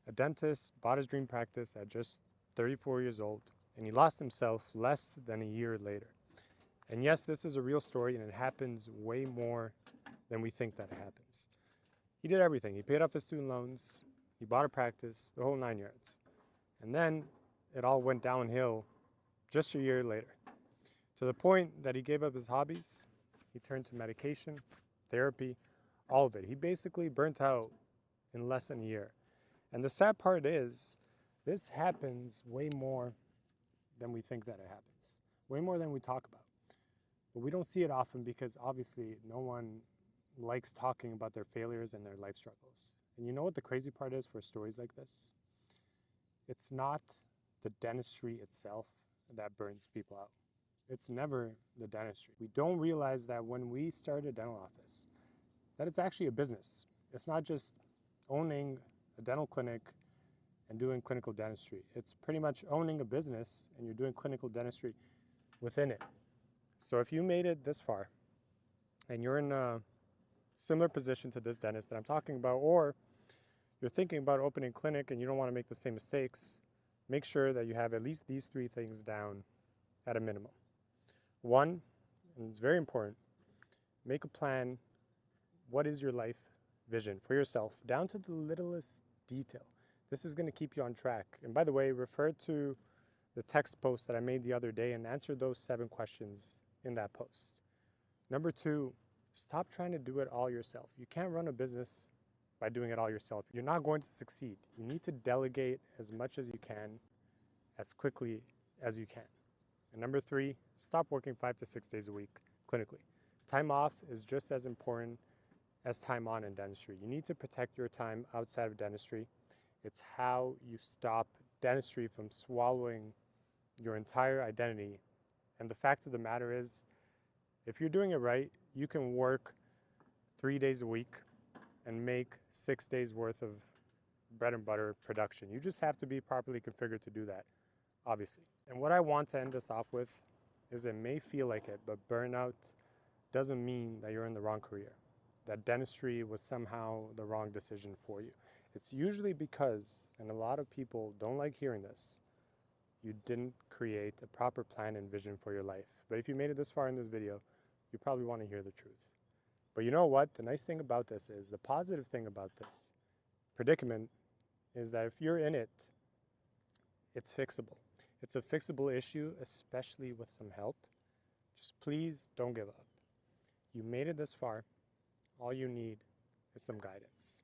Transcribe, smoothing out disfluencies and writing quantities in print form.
A dentist bought his dream practice at just 34 years old, and he lost himself less than a year later. And yes, this is a real story, and it happens way more than we think that it happens. He did everything. He paid off his student loans, he bought a practice, the whole 9 yards. And then it all went downhill just a year later, to the point that he gave up his hobbies. He turned to medication, therapy, all of it. He basically burnt out in less than a year. And the sad part is, this happens way more than we think that it happens, way more than we talk about. But we don't see it often because obviously no one likes talking about their failures and their life struggles. And you know what the crazy part is for stories like this? It's not the dentistry itself that burns people out. It's never the dentistry. We don't realize that when we start a dental office, that it's actually a business. It's not just owning a dental clinic and doing clinical dentistry. It's pretty much owning a business and you're doing clinical dentistry within it. So if you made it this far and you're in a similar position to this dentist that I'm talking about, or you're thinking about opening a clinic and you don't want to make the same mistakes, make sure that you have at least these 3 things down at a minimum. 1, and it's very important, make a plan. What is your life vision for yourself, down to the littlest detail? This is going to keep you on track. And by the way, refer to the text post that I made the other day and answer those 7 questions in that post. Number 2, stop trying to do it all yourself. You can't run a business by doing it all yourself. You're not going to succeed. You need to delegate as much as you can, as quickly as you can. And number 3, stop working 5 to 6 days a week clinically. Time off is just as important as time on in dentistry. You need to protect your time outside of dentistry. It's how you stop dentistry from swallowing your entire identity. And the fact of the matter is, if you're doing it right, you can work 3 days a week and make 6 days worth of bread and butter production. You just have to be properly configured to do that, obviously. And what I want to end this off with is, it may feel like it, but burnout doesn't mean that you're in the wrong career, that dentistry was somehow the wrong decision for you. It's usually because, and a lot of people don't like hearing this, you didn't create a proper plan and vision for your life. But if you made it this far in this video, you probably want to hear the truth. But you know what? The nice thing about this is, the positive thing about this predicament is that if you're in it, it's fixable. It's a fixable issue, especially with some help. Just please don't give up. You made it this far. All you need is some guidance.